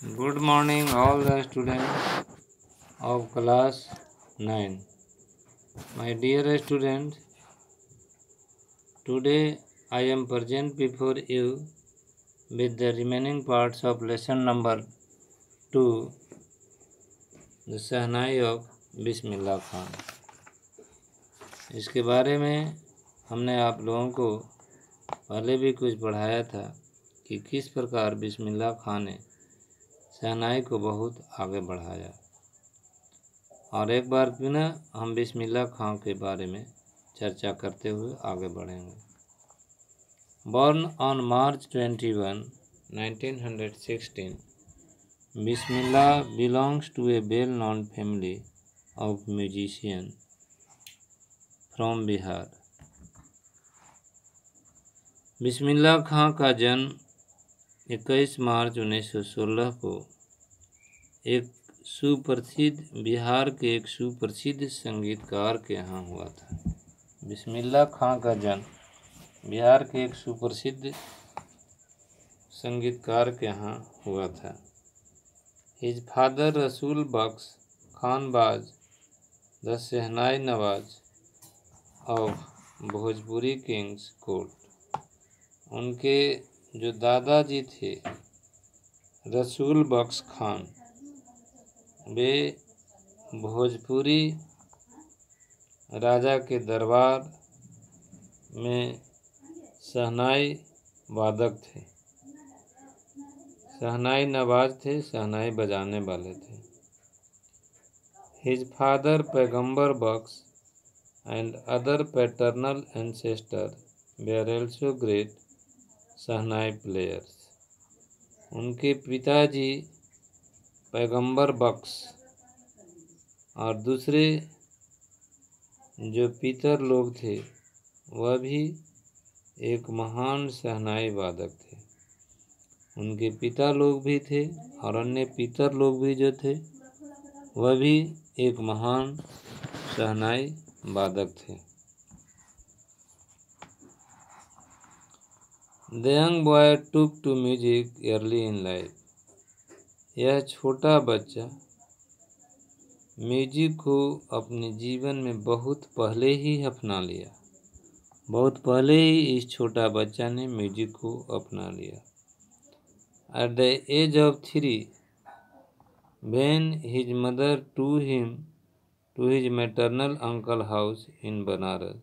Good morning, all the students of class 9. My dear students, today I am present before you with the remaining parts of lesson number 2, the shehnai of Bismillah Khan. इसके बारे में हमने आप लोगों को पहले भी कुछ पढ़ाया था कि किस प्रकार बिस्मिल्लाह खान ने शहनाई को बहुत आगे बढ़ाया। और एक बार पुनः हम बिस्मिल्लाह खान के बारे में चर्चा करते हुए आगे बढ़ेंगे। Born on March 21, 1916, Bismillah belongs to a well-known family of musicians from Bihar. बिस्मिल्लाह खां का जन्म 21 मार्च 1916 को बिहार के एक सुप्रसिद्ध संगीतकार के यहाँ हुआ था। बिस्मिल्लाह खां का जन्म बिहार के एक सुप्रसिद्ध संगीतकार के यहाँ हुआ था। हिज फादर रसूल बख्श खान बाज द शहनाई नवाज ऑफ भोजपुरी किंग्स कोर्ट। उनके जो दादाजी थे रसूल बख्श खान, वे भोजपुरी राजा के दरबार में शहनाई वादक थे, शहनाई नवाज थे, शहनाई बजाने वाले थे। His father Paigambar Bakhsh and other paternal ancestors were also great shehnai players. उनके पिताजी पैगंबर बख्श और दूसरे जो पितर लोग थे वह भी एक महान शहनाई वादक थे। उनके पिता लोग भी थे और अन्य पितर लोग भी जो थे वह भी एक महान शहनाई वादक थे। The young boy took to music early in life. यह छोटा बच्चा म्यूजिक को अपने जीवन में बहुत पहले ही अपना लिया। बहुत पहले ही इस छोटा बच्चा ने म्यूजिक को अपना लिया। At the age of 3, when his mother took him to his maternal uncle house in Banaras,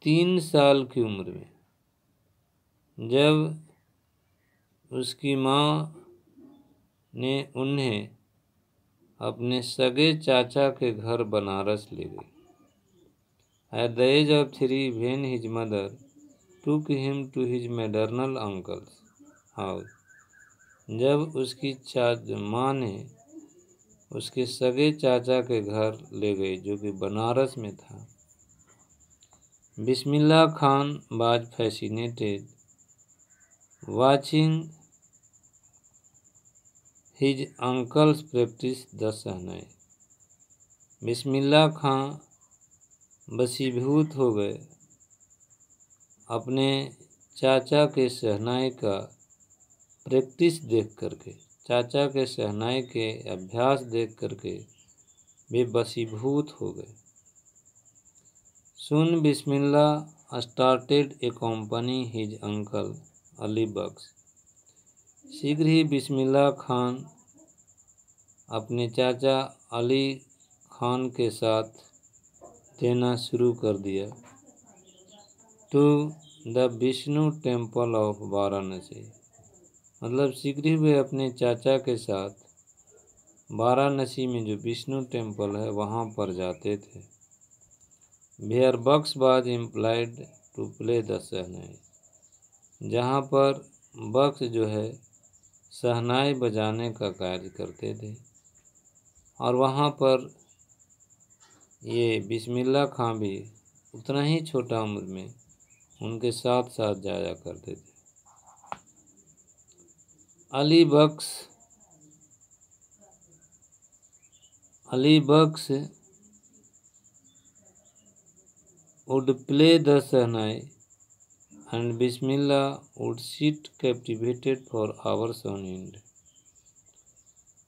3 साल की उम्र में जब उसकी माँ ने उन्हें अपने सगे चाचा के घर बनारस ले गई। At the age of 3, when his mother took him to his maternal uncle's house, जब उसकी माँ ने उसके सगे चाचा के घर ले गई जो कि बनारस में था। Bismillah Khan was fascinated watching his uncles practice the शहनाई। बिस्मिल्लाह खां वशीभूत हो गए अपने चाचा के शहनाई का प्रैक्टिस देख करके, चाचा के शहनाई के अभ्यास देख करके वे वशीभूत हो गए। Soon बिस्मिल्लाह started accompanying his uncle Ali बख्श। शीघ्र ही बिस्मिल्लाह खान अपने चाचा अली खान के साथ देना शुरू कर दिया। To the Vishnu temple of Varanasi, मतलब शीघ्र ही वे अपने चाचा के साथ वाराणसी में जो विष्णु टेम्पल है वहाँ पर जाते थे। Where Bakhsh was employed to play the shehnai, जहाँ पर बख्श जो है शहनाई बजाने का कार्य करते थे। और वहाँ पर ये बिस्मिल्लाह खां भी उतना ही छोटा उम्र में उनके साथ साथ जाया करते थे। अली बख्श would play the shehnai and Bismillah would sit captivated for hours on end.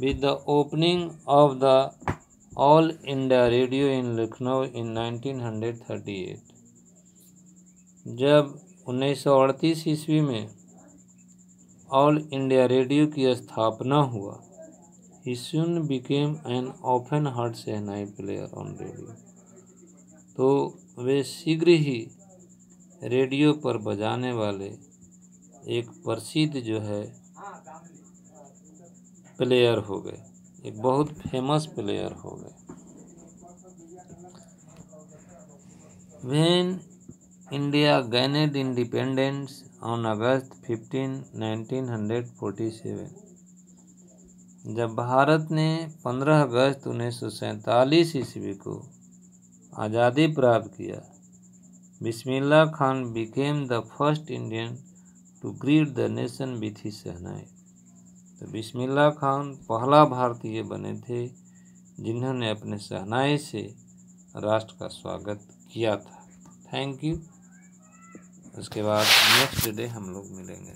with the opening of the All India Radio in Lucknow in 1938। जब 1938 ईस्वी में ऑल इंडिया रेडियो की स्थापना हुआ, he soon became an often heard shehnai player on radio. तो वे शीघ्र ही radio पर बजाने वाले एक प्रसिद्ध जो है प्लेयर हो गए, एक बहुत फेमस प्लेयर हो गए। When India gained independence on August 15, 1947, जब भारत ने 15 अगस्त 1947 ईस्वी को आज़ादी प्राप्त किया, Bismillah Khan became the first Indian to greet the nation with his शहनाई। तो बिस्मिल्लाह खान पहला भारतीय बने थे जिन्होंने अपने शहनाई से राष्ट्र का स्वागत किया था। Thank you. उसके बाद नेक्स्ट डे हम लोग मिलेंगे।